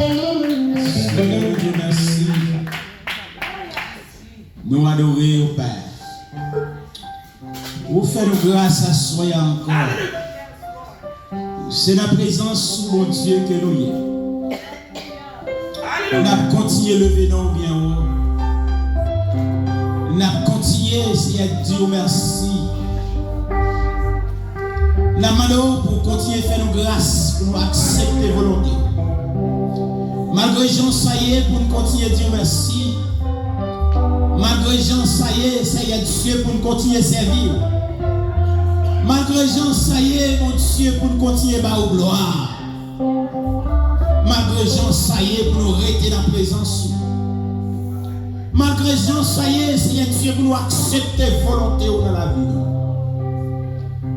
Seigneur Dieu, merci. Nous adorer au Père. Vous faites grâce à soi encore. C'est la présence de mon Dieu que nous y est. On a continué à lever nos bien haut. On a continué à dire merci. On a demandé pour continuer à faire nos grâces, pour nous accepter volonté. Malgré Jean, ça y est, pour nous continuer à dire merci. Malgré Jean, ça y est, Dieu, pour nous continuer à servir. Malgré Jean, ça y est, mon Dieu, pour nous continuer à au gloire. Malgré Jean, ça y est, pour nous rester dans la présence. Malgré Jean, ça y est, Seigneur Dieu, pour nous accepter volonté dans la vie.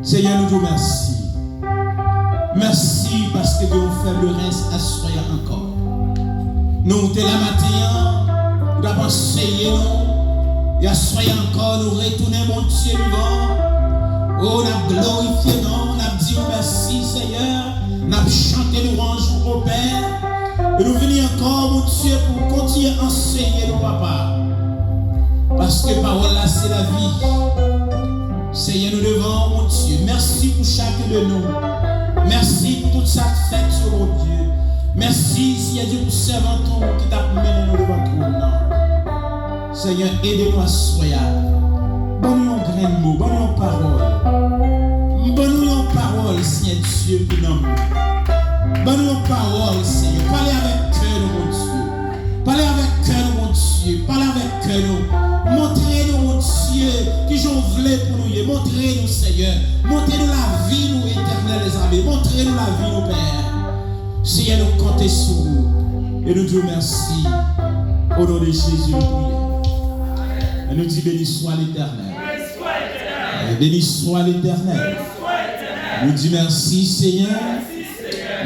Seigneur, nous te merci. Merci parce que nous fait le reste à soi encore. Nous, t'es la matin, nous avons essayé, nous. Et à soi encore, nous retournons, mon Dieu, vivant. Oh, on a glorifié, non, on a dit merci, Seigneur. On a chanté louange au Père. Et nous venons encore, mon Dieu, pour continuer à enseigner nos papas. Parce que parole là, c'est la vie. Seigneur, nous devons, mon Dieu, merci pour chacun de nous. Merci pour toute cette fête sur mon Dieu. Merci, Seigneur Dieu, pour servant qui t'a mené nous devant tout. Seigneur, aidez-nous à soyer. Bonne-nous un grain de mots, bonne-nous une parole. Bonne-nous une parole, Seigneur Dieu, pour nous. Bonne-nous une parole, Seigneur. Parlez avec cœur, mon Dieu. Parlez avec cœur, mon Dieu. Parlez avec cœur, nous. Montrez-nous, mon Dieu, qui j'en voulais pour nous. Montrez-nous, Seigneur. Montrez-nous la vie, nous, éternels les amis. Montrez-nous la vie, nous, Père. Seigneur, nous comptons sur vous. Et nous disons merci. Au nom de Jésus, nous prions. Et nous disons béni soit l'Éternel. Béni soit l'Éternel. Nous disons merci, Seigneur.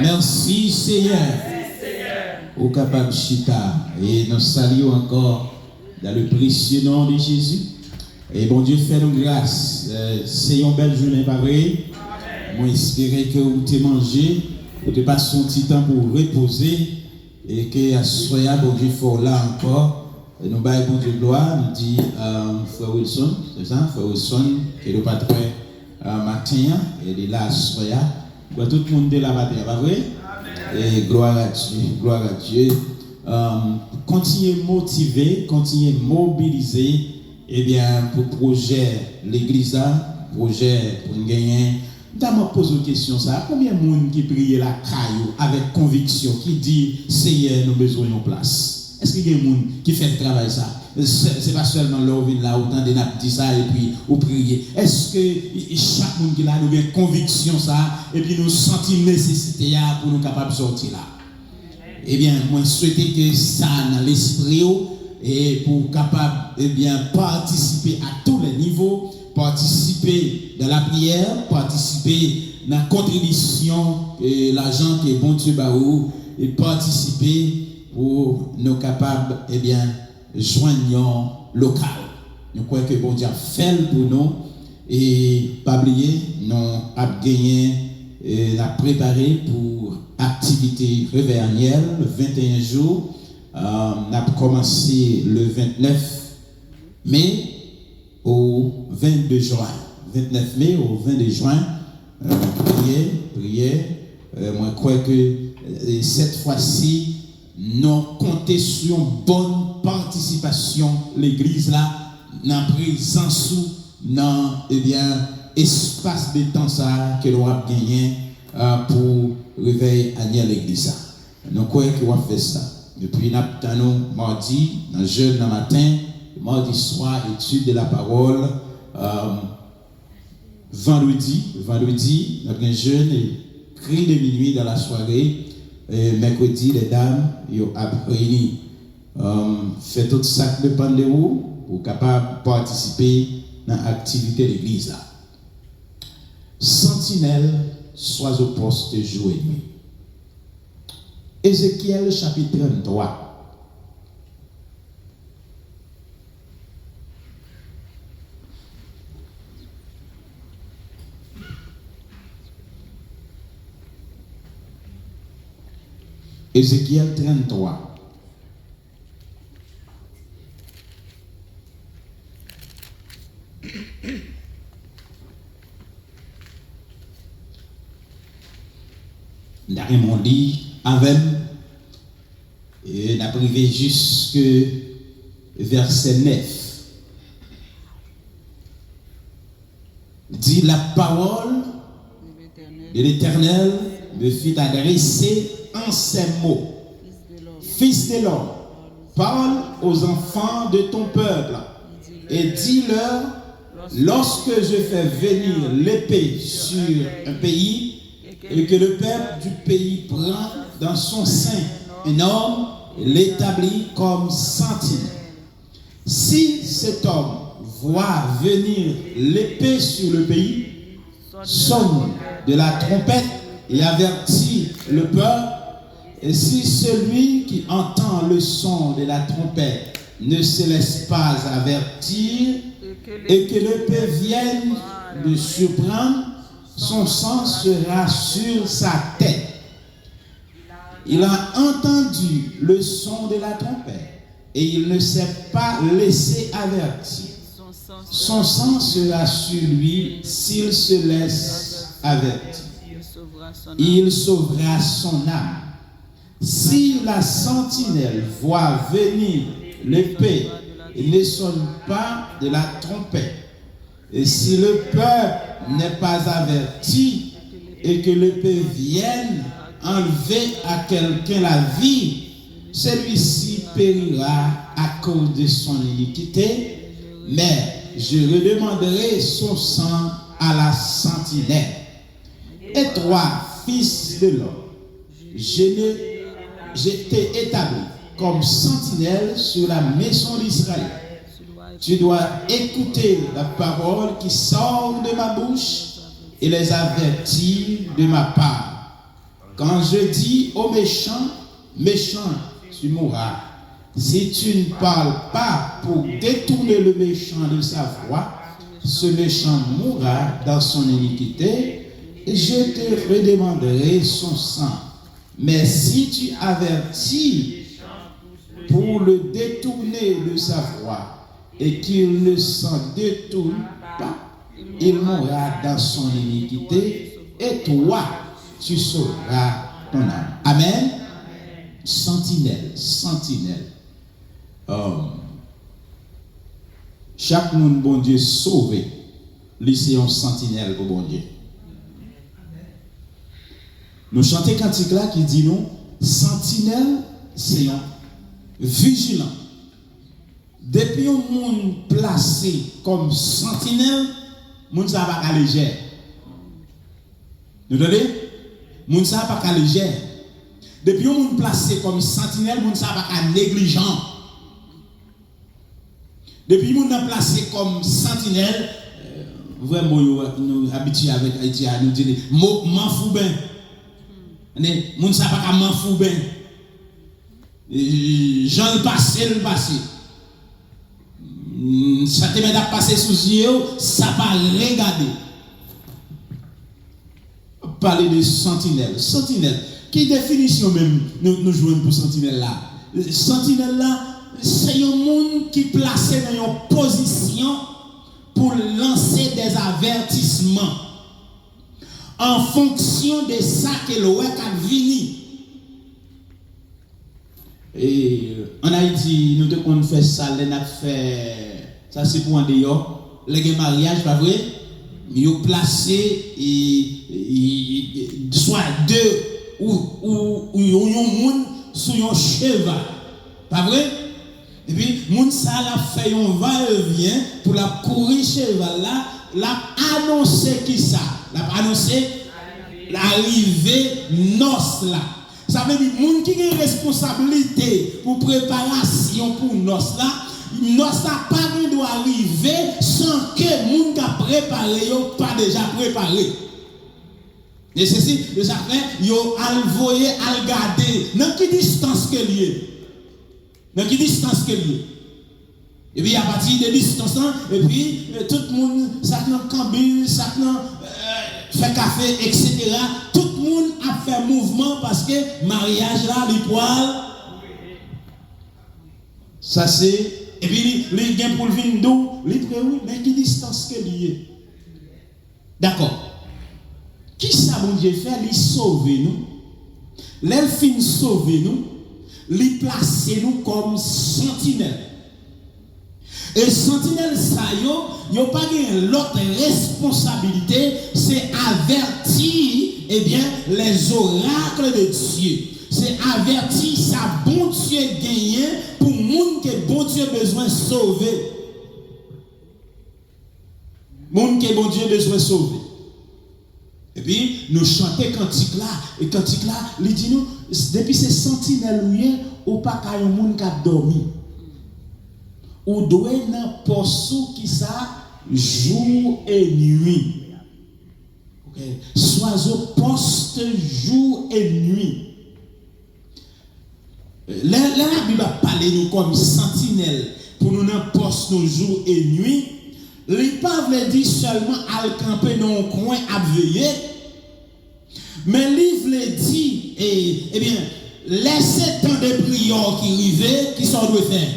Merci, Seigneur. Au capable Chita. Et nous saluons encore dans le précieux nom de Jésus. Et bon Dieu, fait nous grâce. C'est une belle journée, pas vrai? Moi, j'espère que vous avez mangé. Vous avez passé un petit temps pour reposer. Et que à ce soir, bon Dieu, faut là encore. Et nous baillons pour Dieu gloire. Nous dit Frère Wilson, c'est ça? Frère Wilson, qui est le patron matin. Il est là à ce soir. Tout le monde est là matin, pas vrai? Et gloire à Dieu, gloire à Dieu. Continuez à motiver, continuez à mobiliser, eh bien, pour le projet l'église, projet pour gagner. D'abord, pose une question, ça. Combien de monde qui prie la caillou avec conviction, qui dit, Seigneur, nous avons besoin de place? Est-ce qu'il y a des gens qui fait le travail, ça? C'est pas seulement l'orvin là, autant de n'a dit ça et puis ou prier. Est-ce que chaque monde qui là, nous a une conviction, ça, et puis nous sentons une nécessité pour nous capables de sortir là? Eh bien, moi, je souhaite que ça dans l'esprit et pour capable, eh bien, participer à tous les niveaux, participer dans la prière, participer dans la contribution et l'argent que bon Dieu baou et participer pour nous capables, eh bien, joignons local. Nous croyons que bon Dieu a fait pour nous et pas oublier, nous avons gagné et a préparé pour activité réveillère le 21 jours. On a commencé le 29 mai au 22 juin. 29 mai au 22 juin, prier. Moi, je crois que cette fois-ci, nous comptons sur une bonne participation l'église là, dans présence dans eh bien espace de temps ça que nous avons gagné pour réveiller annuel l'église. Nous croyons qu'on va faire ça. Depuis nous attendons mardi, dans jeûne dans matin, mardi soir étude de la parole, vendredi notre jeûne et cri de minuit dans la soirée. Et mercredi, les dames, ils ont réuni. Fait tout ça dépend de vous pour capable participer dans l'activité de l'église. Sentinelle, sois au poste jour et nuit. Ézéchiel chapitre 33. Ézéchiel 33. D'après mon lit, avec et d'arriver jusque verset 9. Dit la parole de l'Éternel me fit adresser en ces mots. Fils de l'homme, parle aux enfants de ton peuple et dis-leur, lorsque je fais venir l'épée sur un pays et que le peuple du pays prend dans son sein un homme et l'établit comme sentinelle. Si cet homme voit venir l'épée sur le pays, sonne de la trompette et avertit le peuple, et si celui qui entend le son de la trompette ne se laisse pas avertir et que l'épée vienne le surprendre, son sang sera sur sa tête. Il a entendu le son de la trompette et il ne s'est pas laissé avertir. Son sang sera sur lui s'il se laisse avertir. Il sauvera son âme. Si la sentinelle voit venir l'épée et ne sonne pas de la trompette, et si le peuple n'est pas averti et que l'épée vienne enlever à quelqu'un la vie, celui-ci périra à cause de son iniquité, mais je redemanderai son sang à la sentinelle. Et toi, fils de l'homme, je t'ai établi comme sentinelle sur la maison d'Israël. Tu dois écouter la parole qui sort de ma bouche et les avertir de ma part. Quand je dis au méchant, méchant, tu mourras. Si tu ne parles pas pour détourner le méchant de sa voie, ce méchant mourra dans son iniquité et je te redemanderai son sang. Mais si tu avertis pour le détourner de sa voie et qu'il ne s'en détourne pas, il mourra dans son iniquité et toi, tu sauveras ton âme. Amen. Sentinelle, sentinelle. Chaque monde, bon Dieu, sauvé, lui c'est un sentinelle pour bon Dieu. Nous chantons cantique là qui dit nous, sentinelle, c'est un vigilant. Depuis un monde placé comme sentinelle, monde ça va pas légère. Vous entendez? Monde ça va pas légère. Depuis un monde placé comme sentinelle, monde ça va pas négligent. Depuis un monde placé comme sentinelle, vraiment nous habitués avec Haïti à nous dire m'en fou ben. Moun sa pa ka man fou ben. Jean le passé. Ça te met à passer sous yeux, ça va regarder. Parler de sentinelle. Sentinelle. Quelle définition même nous jouons pour sentinelle là? Sentinelle là, c'est un monde qui est placé dans une position pour lancer des avertissements. En fonction de ça que l'on a vini. Et en Haïti, nous devons faire ça, ça c'est pour un dehors. Les mariages, pas vrai? Ils ont placé soit deux ou un monde sur un cheval. Pas vrai? Et puis, moun ça la fait un va-et-vient pour la courir cheval là, la annoncer qui ça? La annoncer l'arrivée noce là. Ça veut dire moun qui a une responsabilité pour préparation pour noce là, noce là pas doit arriver sans que moun qui a préparé yo pas déjà préparé. Et ceci, de ça fait, yo al voyer al garder dans quelle distance que lié. Dans quelle distance que lié. Et puis à partir de distance, et puis tout le monde, ça n'a cambule, ça n'a fait café, etc. Tout le le monde a fait mouvement parce que mariage là, les poils. Ça c'est. Et puis, les gains pour le vin d'eau, les prêts, oui, mais qui distance que lié? D'accord. Qui ça, bon Dieu, fait? Il sauve nous. L'elfine sauve nous. Il place nous comme sentinelle. Et sentinelle, ça, yo pas l'autre responsabilité, c'est avertir, eh bien, les oracles de Dieu. C'est avertir sa bon Dieu gagné pour monde que bon Dieu besoin de sauver. Monde que bon Dieu besoin de sauver. Et puis, nous chantons cantique là. Et cantique là, il dit nous, depuis ces sentinelles, ou pas qu'à un monde qui a dormi. Ou doit dans poste qui ça, jour et nuit. Okay. Sois au poste jour et nuit. La Bible a parlé nous comme sentinelle pour nous dans poste nos jours et nuit. Les pas veut dire seulement à camper dans un coin à veiller. Mais il veut dire eh bien laissez temps de prière qui arrive, qui sont doit faire.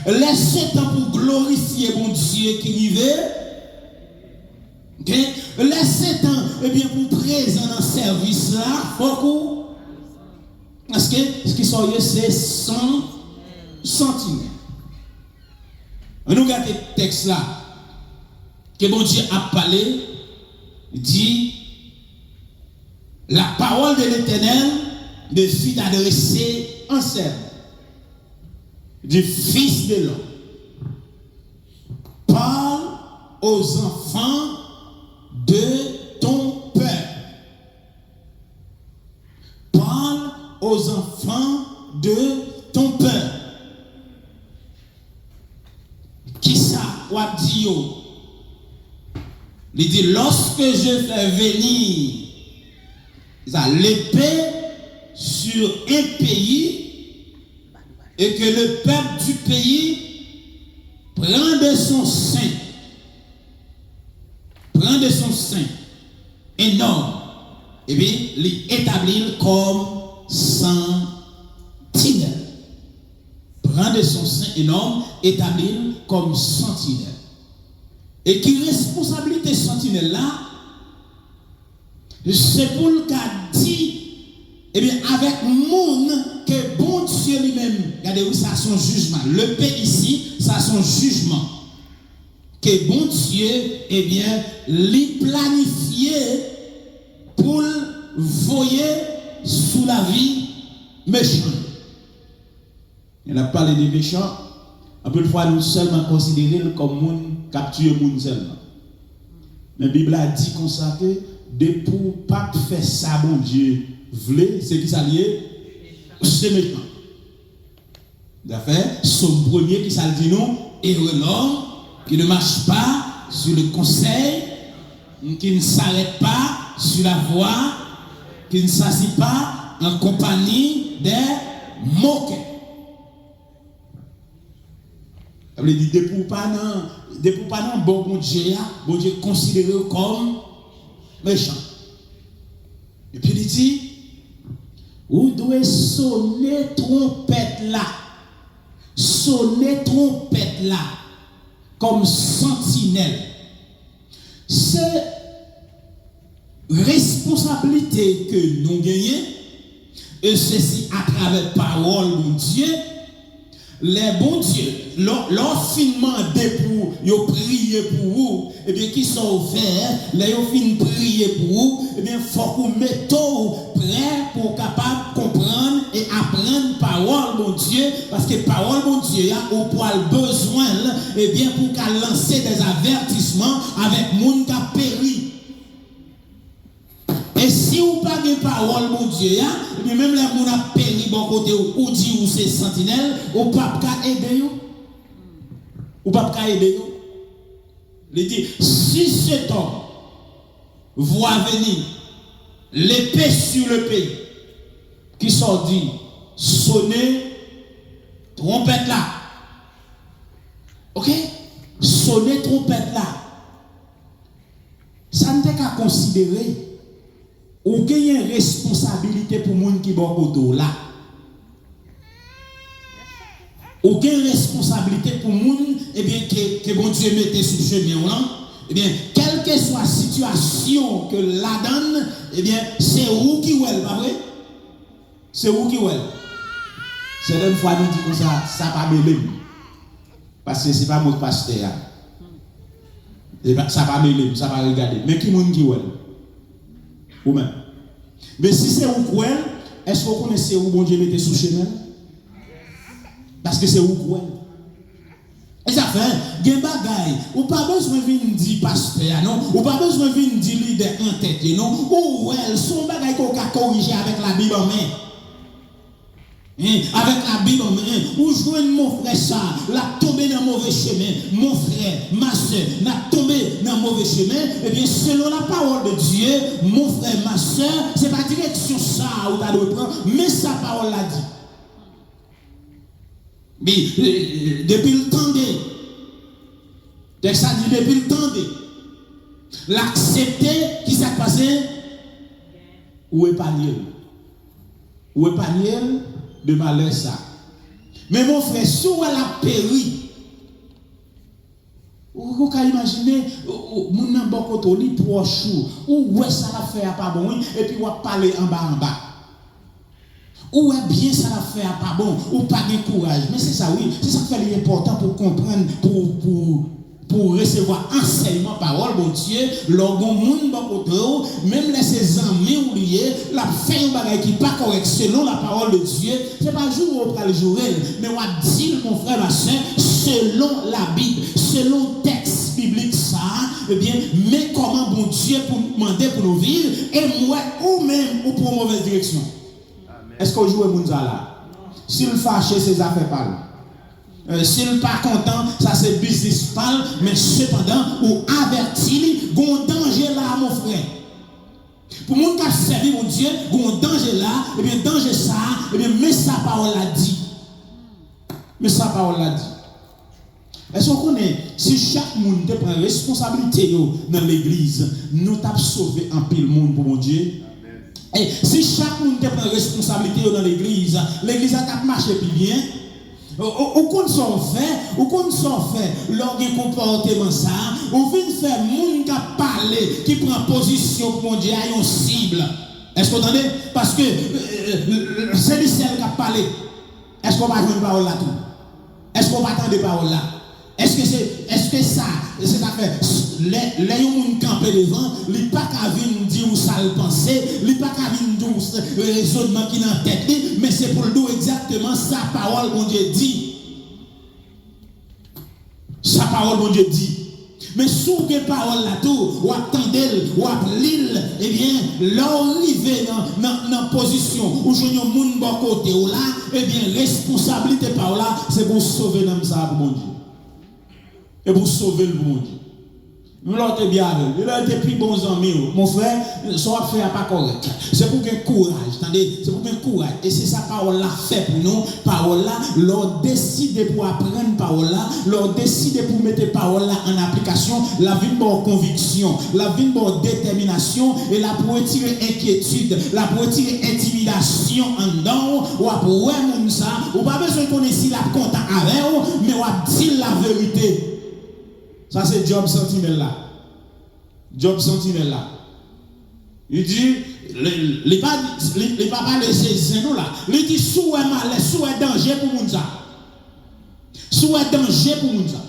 Laissez temps pour glorifier mon Dieu qui arrive. Okay? Laissez temps eh bien pour présent dans le service là, beaucoup. Parce que ce qui sont c'est 100 sentinelles. Nous regardons le texte là, que bon Dieu a parlé, dit la parole de l'Éternel me fut adressée en serment du Fils de l'homme. Parle aux enfants de ton peuple. Parle aux enfants de ton peuple. Qui ça, what dit? Il dit, lorsque je fais venir l'épée sur un pays et que le peuple du pays prend de son sein un homme, et bien, l'établir comme sentinelle. Prend de son sein un homme, établir comme sentinelle. Et qui responsabilité sentinelle là, c'est pour le cas dit, eh bien, avec monde que bon Dieu lui-même, regardez où ça son jugement. Le pays ici, ça son jugement. Que bon Dieu, eh bien, lui planifié pour voyer sous la vie méchante. Il a parlé des méchants. Un peu de fois, nous seulement considérés comme monde capturer monde seulement. La Bible a dit comme ça que de pour pas faire ça, bon Dieu, voulait, c'est qui ça lié? C'est méchant. D'accord? Son premier qui ça dit nous, et l'homme qui ne marche pas sur le conseil, qui ne s'arrête pas sur la voie, qui ne s'assit pas en compagnie des moqueurs. Il dit, de pour pas non, bon Dieu considéré comme méchant. Et puis il dit, vous devez sonner trompette là. Sonner trompette là. Comme sentinelle. C'est responsabilité que nous gagnons. Et ceci à travers parole de Dieu. Les bons dieux, leur finement pour yo prier pour vous, et bien qui sont offerts, les yo fin prier pour vous, et bien faut que vous mettez prêt pour capable comprendre et apprendre parole bon Dieu, parce que parole bon Dieu a au poil besoin, et bien pour qu'elle lancer des avertissements avec monde qui a péri. Et si vous n'avez pas de parole, mon Dieu, même les gens qui ont péri bon côté ou dit ou c'est sentinelle, ou pas aider. Ou pas aider. Il dit, si cet homme voit venir l'épée sur le pays, qui sont dit, sonner, trompette là. Ok? Sonner, trompette là. Ça ne t'est qu'à considérer. ou gagne responsabilité pour moun qui bon auto là. Ou gagne responsabilité pour moun eh bien que bon Dieu mette sur chemin là. Eh bien, quelle que soit la situation que la donne, eh bien, c'est où qui ou elle, pas vrai? C'est où qui ou elle? Certaines fois, nous disons ça, ça pas mêlé. Parce que ce n'est pas mon pasteur. Ça pas mêlé, ça pas regarder. Mais qui moun qui ou elle? Ou même. Mais si c'est où qui elle, est-ce que vous connaissez où bon Dieu mette sous chemin? Parce que c'est où qui elle? Et ça fait, gen bagay, ou pas besoin de venir dire pasteur, non, ou pas besoin de venir dire leader en tête, non, ou ouais, son bagay qu'on a corrigé avec la Bible en main. Avec la Bible en main, ou jouer mon frère ça, l'a tombé dans le mauvais chemin, mon frère, ma soeur, l'a tombé dans le mauvais chemin, et bien selon la parole de Dieu, mon frère, ma soeur, c'est pas direction ça ou t'as de prendre, mais sa parole l'a dit. Mais depuis le temps de ça dit depuis le temps de l'accepter qui s'est passé ou épargner de malheur ça. Mais mon frère, si elle a péri, vous pouvez imaginer mon nan bon côté li proche ou ouais ça la fait pas bon et puis on va parler en bas. Ou est bien ça l'a fait pas bon, ou pas de courage. Mais c'est ça, oui, c'est ça qui est important pour comprendre, pour recevoir enseignement, parole, bon Dieu, l'orgon moun bon côté, même les ses amis oubliés, la fait un bagage qui n'est pas correct selon la parole de Dieu. C'est pas jour où on va le jouer, mais on va dire, mon frère, ma soeur, selon la Bible, selon le texte biblique, ça, eh bien, mais comment bon Dieu pour nous demander pour nous vivre, et moi, ou même, ou pour une mauvaise direction. Est-ce qu'on joue à Mounza là? S'il fâché, ses affaires parlent. S'il n'est pas content, ça c'est business parle, mais cependant, ou averti, il y a un danger là, mon frère. Pour mon qui a servi mon Dieu, il y a un danger là, et bien danger ça, et bien mais sa parole l'a dit. Mais sa parole l'a dit. Est-ce qu'on connaît, si chaque monde prend responsabilité dans l'église, nous t'avons sauvé un pile monde pour mon Dieu. Et si chaque monde prend responsabilité dans l'église, l'église a marché plus bien. Ou qu'on s'en fait, lors d'un comportement ça, on vient faire monde qui parle, qui prend position pour mon Dieu à une cible. Est-ce que vous entendez? Parce que c'est lui seul qui a parlé. Est-ce qu'on va jouer une parole là tout? Est-ce qu'on va attendre des paroles là? Est-ce que ça, c'est affaire, les gens qui campent devant, ils ne pas qu'à venir dire où ça le penser, ils ne pas qu'à venir dire le raisonnement qui est dans la tête, mais c'est pour le dire exactement sa parole, mon Dieu dit. Sa parole, mon Dieu dit. Mais sous que parole là tout, ou attendez, ou l'île, eh bien, l'arrivée dans la position où je n'ai moun bon côté ou là, eh bien, responsabilité par là, c'est pour sauver l'homme ça pour mon Dieu. Et pour sauver le monde. Nous l'avons bien avec. Il a été plus bons amis. Mon frère, ça fait pas correct. C'est pour qu'il courage. Attendez, c'est pour qu'il courage. Et c'est ça parole là fait pour nous. Parole là, leur décide pour apprendre parole là, leur décide pour mettre parole là en application, la vie de bonne conviction, la vie de bonne détermination, et la pour retirer inquiétude, la pour retirer intimidation en dedans, ou pour ouais moun ça, ou pas besoin de connaître si la content avec vous, mais ou dire la vérité. Ça, c'est Job Sentinelle là. Job Sentinelle là. Il dit, les papas de ces nous là. Il dit, souhait mal, souhait danger pour moun ça. Souhait danger pour moun ça.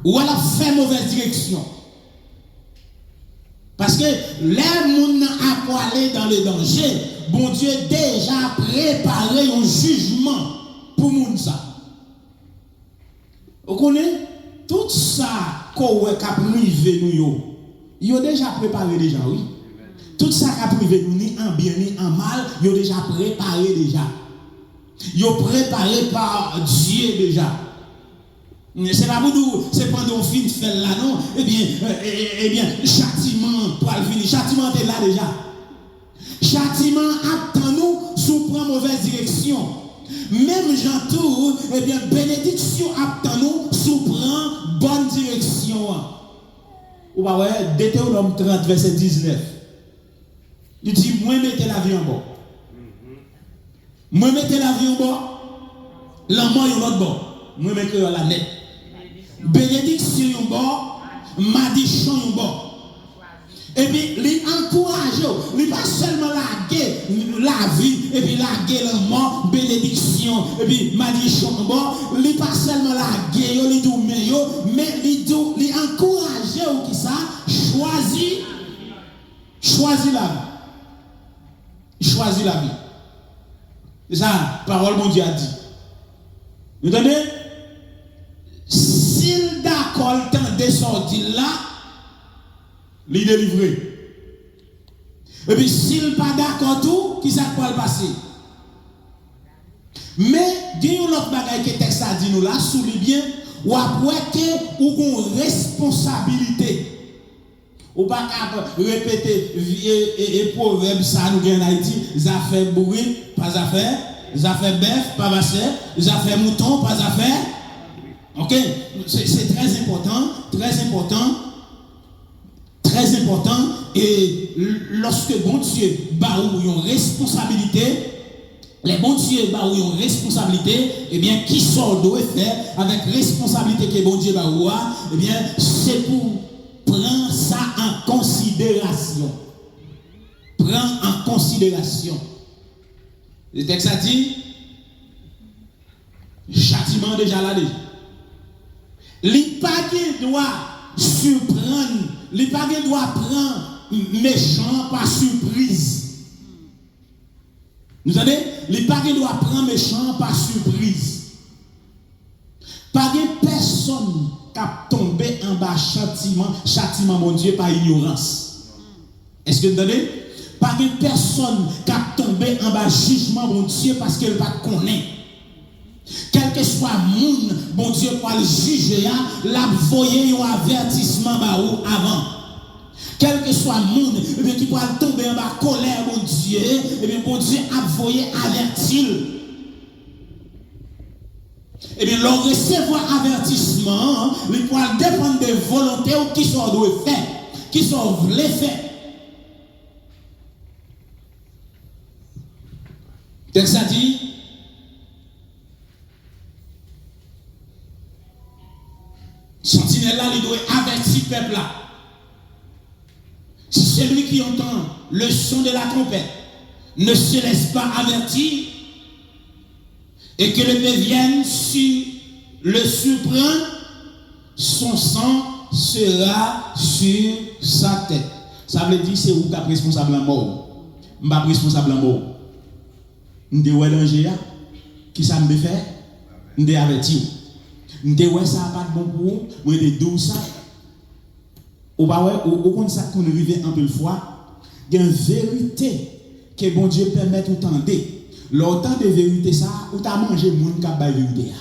Ou elle a fait mauvaise direction. Parce que les moun a aller dans le danger, bon Dieu déjà préparé un jugement pour moun ça. Vous connaissez? Tout ça qu'on a privé nous, ils ont déjà préparé déjà, oui. Tout ça qu'on a privé nous, ni en bien ni en mal, ils ont déjà préparé déjà. Ils ont préparé par Dieu déjà. C'est pas pour nous, c'est pendant qu'on finit de faire là, non? Eh bien, châtiment pour le finir. Châtiment est là déjà. Châtiment attend nous sous prend mauvaise direction. Même Jean-Tour, eh bien, bénédiction attend nous sous prend bonne direction. Ou pas ouais, Deutéronome 30, verset 19. Il dit, moi mettez la vie en bas. Moi mettez la vie en bas. L'amour est l'autre bas. Moi mettez la net. Bénédiction en bas. Malédiction en bas. Et puis, il encourage, il pas seulement la vie, et puis la mort, bénédiction, et puis malédiction, il pas seulement la guerre, il dit mais il encourage ou qui ça, choisis la vie. Choisis la vie. C'est ça, parole mon Dieu a dit. Vous entendez? S'il d'accord le temps de sortir là, il délivré. Et puis s'il n'est pas d'accord tout, qui ça peut le passer? Mais il y a une autre bagaille que le texte a dit nous là, souligne bien, ou après que ou une responsabilité. Ou pas répéter et proverbe ça nous en Haïti, ça fait bourrine, pas affaire, ça fait bœuf, pas affaire, ça fait mouton, pas affaire. OK? C'est très important, très important. Très important, et lorsque bon Dieu bat ou une responsabilité, les bon Dieu bat ou une responsabilité, eh bien, qui sort doit faire avec responsabilité que bon Dieu bat ou eh bien, c'est pour prendre ça en considération. Prends en considération. Le texte a dit, châtiment déjà là déjà. L'hypathie doit surprendre. Les parents doivent prendre méchant par surprise. Vous savez, les parents doivent prendre méchant par surprise. Pas de personne qui a tombé en bas châtiment mon Dieu par ignorance. Est-ce que vous entendez? Pas de personne qui a tombé en bas jugement mon Dieu parce qu'elle ne connaît pas. Quel que soit le monde, bon Dieu, pour le juger, la voyer un avertissement avant. Quel que soit le monde, qui pourra tomber en bas colère, bon Dieu, et bien bon Dieu a voyer avertir. Et bien, l'on recevoir avertissement, il pourra dépendre des volontés qui sont doués faire, qui sont voulés faire. Texte a dit, sentinelle là, il doit avertir le peuple là. Si celui qui entend le son de la trompette ne se laisse pas avertir et que le peuple vienne le surprendre, son sang sera sur sa tête. Ça veut dire c'est où qui est responsable en mort. Je ne suis pas responsable en mort. Je suis danger. Qui ça me fait? Je suis averti. Je suis ça pas de bon pour vous. Je suis doux ça. Ou comme ça qu'on arrive un peu de fois, il y a une vérité que bon Dieu permet de t'entendre. L'autant de vérité ça, ou t'as mangé le monde qui a la vérité.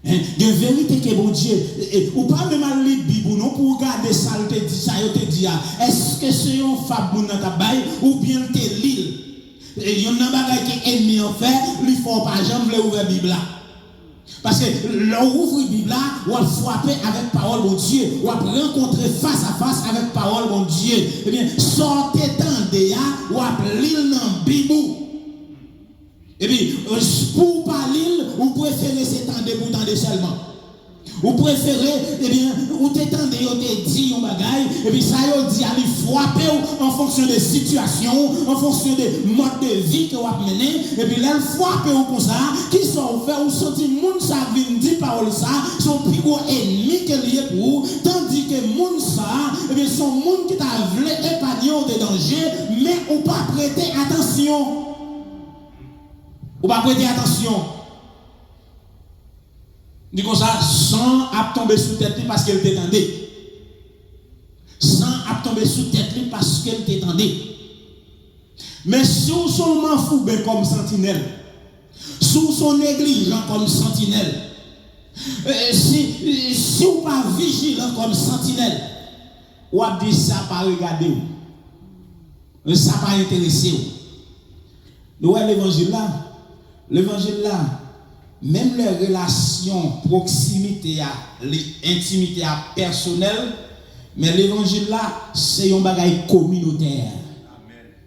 Il y a une vérité que bon Dieu, ou pas même à lire la Bible, non pour regarder ça, te dit ça, te dit, est-ce que c'est un fable dans ta baille ou bien te l'île? Il y a un bagage qui est ennemi en fait, il faut pas jamais ouvrir la Bible là. Parce que l'on ouvre la Bible là, on frapper avec parole mon Dieu, on rencontrer face à face avec parole mon Dieu. Eh bien, sortez dans des on lire dans la Bible. Et puis, pour parler, vous préférez s'étendre pour tendre seulement. Vous préférez, eh bien, vous t'étendez, vous te dit un bagaille, et puis ça, vous dit, allez frapper en fonction des situations, en fonction des modes de vie que vous avez mené, et puis là, frapper comme ça, qui sont faits, vous sentez, moun ça vient dire parole ça, son plus gros ennemi qui est lié pour vous, tandis que moun ça, eh bien, son moun qui t'a voulu épargner des dangers, mais ou pas prêter attention. Ou pas prêter attention. Dit comme ça, sans a tombé sous tête parce qu'elle t'étendait. Sans a tombé sous tête parce qu'elle t'étendait. Mais si vous seulement foubé comme sentinelle, si vous sont négligent comme sentinelle, si vous pas vigilant comme sentinelle, ou a dit ça pas regarder, ça pas intéresser. Nous l'évangile là, même les relations, proximité, intimité personnelle, mais l'évangile là, c'est un bagage communautaire.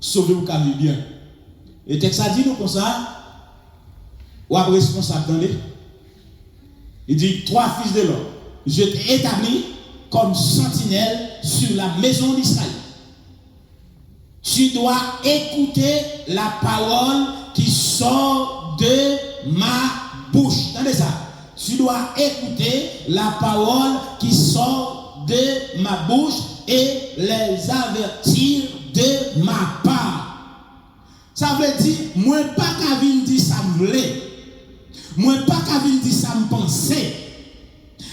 sauver ou qu'à vivre bien. Et texte a dit nous comme ça, ou après responsable, attendez. Il dit, 3 fils de l'homme, je t'ai établi comme sentinelle sur la maison d'Israël. Tu dois écouter la parole qui sort de ma bouche. Attendez ça. Tu dois écouter la parole qui sort de ma bouche et les avertir de ma part. Ça veut dire, moi pas qu'à venir dire ça me voulait. Moi pas qu'à venir dire ça me pensait.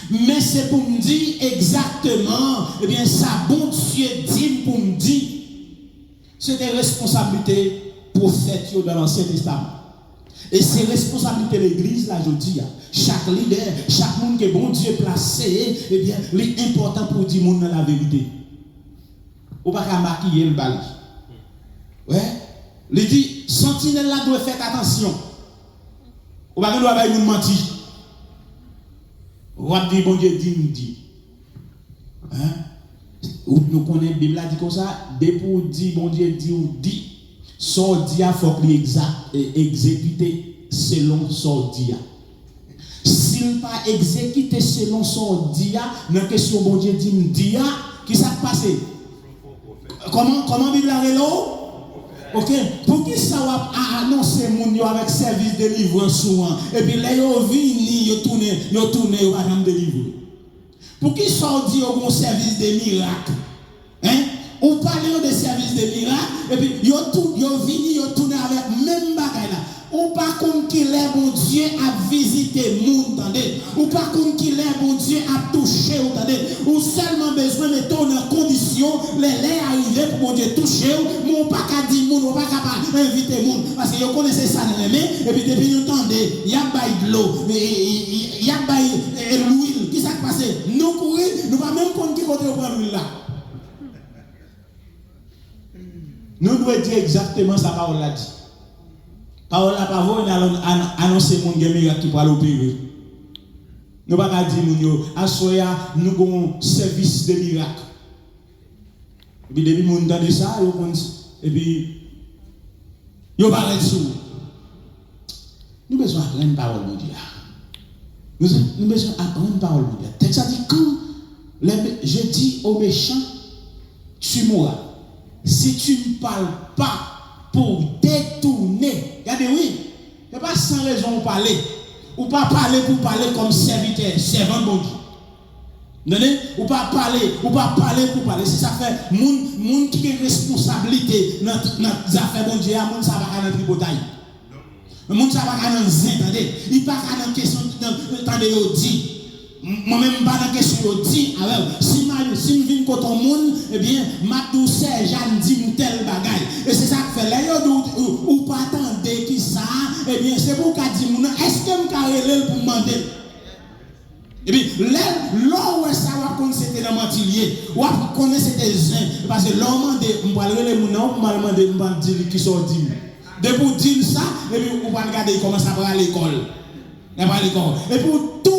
Mais c'est pour me dire exactement, eh bien, ça bon Dieu dit pour me dire. C'est des responsabilités prophètes dans l'Ancien Testament. Et c'est responsabilité de l'Église, là, je dis. Chaque leader, chaque monde que bon Dieu placé, eh bien, l'important pour dire monde la vérité. Ou pas qu'à maquiller le bal. Ouais. Il dit, sentinelle là doit faire attention. Ou pas qu'on doit pas nous mentir. Ou pas dire bon Dieu dit, nous dit. Hein? Ou nous connaissons la Bible dit comme ça, dès pour dire bon Dieu dit ou dit, son dia faut qu'il exécuter selon son dia. S'il pas exécuté selon son dia, dans la question bon Dieu dit dia, qui ça passe? Comment Bible a rélo? OK, pour qui ça va annoncer mon avec service de délivrance et puis là yo vini yo tourner yo va délivrer. Pour qui ça dit au service de miracle? Hein? Ou parler de service de miracle et puis yo vini yo tourner avec même bagaille là. Ou pas comme qu'il est bon Dieu a visité monde, attendez. Ou pas comme qu'il est bon Dieu a touché, attendez. Ou seulement besoin de ton condition, les arriver pour bon Dieu toucher, ou pas qu'à dire monde, ou pas qu'à inviter monde. Parce que vous connaissez ça dans les mains, et puis depuis nous entendez, il y a bail de l'eau, il y a bail l'huile, qui s'est passé? Nous courir, nous pas même compte qui côté on prend l'huile là. Nous devons dire exactement sa parole là dit. Parole la parole annoncer mon miracle qui va l'opérer. Nous pas dire nous assoya nous avons service de miracle. Et puis depuis mon entend ça et puis yo parle sous. Nous besoin apprendre parole de Dieu. Nous besoin apprendre parole de Dieu. Texte ça dit quand je dis aux méchants tu mourras. Si tu ne parles pas pour détourner. Regardez, oui. Ce n'est pas sans raison de parler. Ou pas parler pour parler comme serviteur, servant de bon Dieu. Ou pas parler pour parler. Si ça fait moun qui a responsabilité dans les affaires bon Dieu, moun ça va dans le tripotaille. Moun ça va dans le zin, attendez. Il pas dans question, attendez, il dit. Moi-même, pas dans la question, je dis, si je viens contre le monde, eh bien, ma douceur, j'en dis tel bagaille. Et c'est ça que fait là, ou pas attendre qui ça, eh bien, c'est pour qu'à dire, est-ce que je peux pour demander? Et puis, là où ça va connaître c'était dans le mantilier, ou va connaître c'était zin, parce que l'homme demande, on va le demander, on va dire qui sont dit. De pour dire ça, et puis, on va regarder comment ça va à l'école. Et pour tout,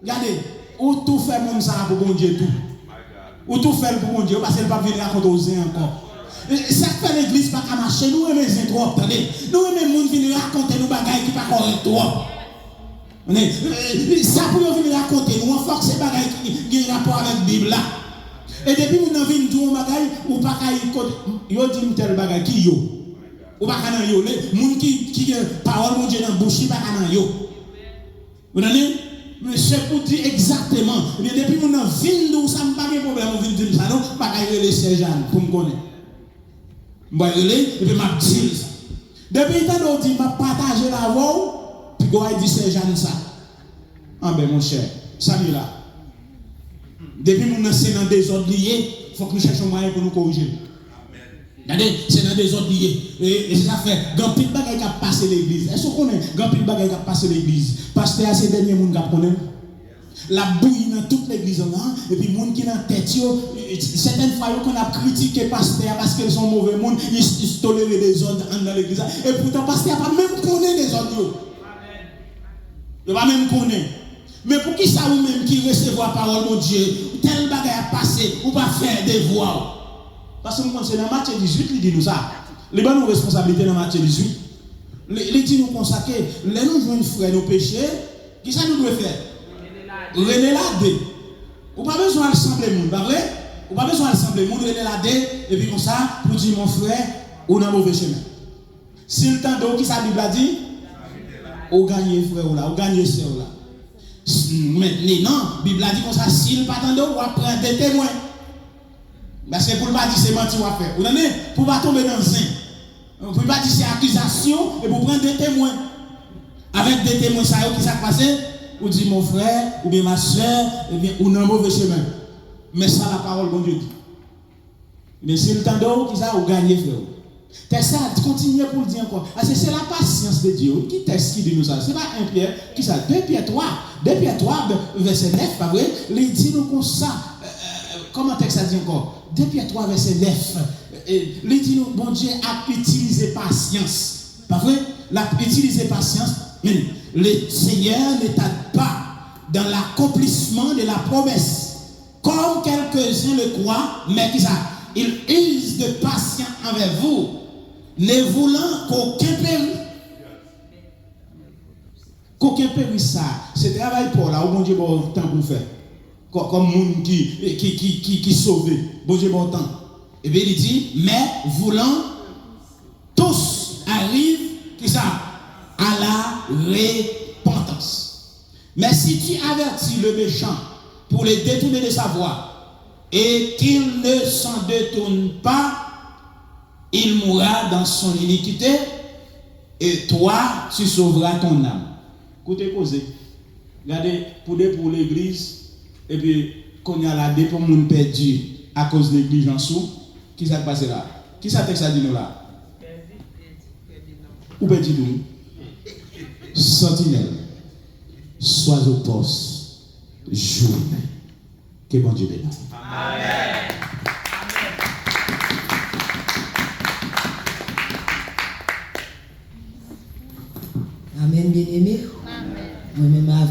regardez, ou tout fait mon ça pour bon Dieu tout. Ou tout fait pour bon Dieu parce qu'elle ne va pas venir raconter aux uns encore. Ça fait l'église pas qu'à marcher, nous aimons les trop, attendez. Nous aimons les gens venir raconter nous bagailles qui pas correct trop. Ça pour nous venir raconter nous, on faut que ces bagailles qui ont rapport avec la Bible là. Et depuis nous avons vu nous bagailles ou pas qu'à yo dit tel bagaille qui yo. Ou pas qu'à yo, les gens qui parole mon Dieu dans bouche pas qu'à yo. Vous entendez? Mais c'est pour dire exactement. Mais depuis que nous avons vu, nous n'avons pas de problème. Nous avons dit ça, non? Pas qu'à les Sergeant pour me connaître. Je vais aller et puis je vais dire ça. Depuis que nous avons dit, je vais partager la voix, puis je vais dire Sergeant ça. Ah ben mon cher, ça m'est là. Depuis que nous sommes dans des ordres liés, il faut que nous cherchions un moyen pour nous corriger. Regardez, c'est dans des ordres liés. Et ça fait, grand pile bagaille qui a passé l'église. Est-ce qu'on connaît grand pile bagaille qui a passé l'église? Parce que c'est ces derniers gens qui connaissent. La bouille dans toute l'église, et puis les gens qui sont dans la tête, certaines fois, qu'on a critiqué le pasteur parce qu'ils sont mauvais monde, ils tolèrent des ordres dans l'église. Et pourtant, le pasteur n'a pas même connu des ordres. Il n'a pas même connu. Mais pour qui ça vous-même qui recevez la parole de Dieu, tel bagaille a passé, ou pas faire des voix? Parce que c'est dans Matthieu 18, il dit nous ça. Les bonnes responsabilités dans Matthieu 18. Il dit nous consacrer. Les nous jouons frère nos péchés. Qui ça nous doit faire? René la dé. Ou pas besoin d'assembler le monde, pas vrai? Ou pas besoin d'assembler le monde, rené la dé. Et puis comme ça, pour dire mon frère, ou dans mauvais chemin. Si le temps d'eau qui sa Bible a dit, ou gagnez frère ou là, ou gagnez sœur là. Maintenant, la Bible a dit comme ça, si le pas d'eau, ou prendre des témoins. Parce que pour ne pas dire c'est menti ou à faire. Vous entendez? Pour ne pas tomber dans le zin. Pour ne pas dire c'est accusation et pour prendre des témoins. Avec des témoins, ça qui s'est passé, ou dit mon frère, ou bien ma soeur, ou dans un mauvais chemin. Mais ça, la parole, bon Dieu dit. Mais si le temps d'eau, qui ça, ou gagner frère. C'est ça, continuez pour le dire encore. Parce que c'est la patience de Dieu. Qui texte qui dit nous ça? C'est pas un Pierre, qui ça? 2 Pierre 3. 2 Pierre 3, verset 9, pas vrai? Il dit nous comme ça. Comment le texte a dit encore? 2 Pierre 3, verset 9. Il dit nous, bon Dieu a utilisé patience. Pas vrai? L'a utilisé patience. Mais le Seigneur ne tarde pas dans l'accomplissement de la promesse. Comme quelques-uns le croient, mais qui ça? Il use de patience envers vous, ne voulant qu'aucun péril. Qu'aucun péril, ça. C'est travail pour là, où bon Dieu bon temps pour faire. Comme monde qui sauve. Bon Dieu bon temps. Et bien il dit, mais voulant tous arrivent, qui ça? À la repentance. Mais si tu avertis le méchant pour le détourner de sa voie, et qu'il ne s'en détourne pas, il mourra dans son iniquité, et toi, tu sauveras ton âme. Écoutez, causez. Regardez, pour l'église, et puis, qu'on y a là, pour le monde perdu à cause de l'église en dessous, qui s'est passé là? Qui s'est texte dit nous là? Où perdu nous? Sentinelle, sois au poste, jour. Que bon Dieu bénisse. Amen. Amen, bien-aimé.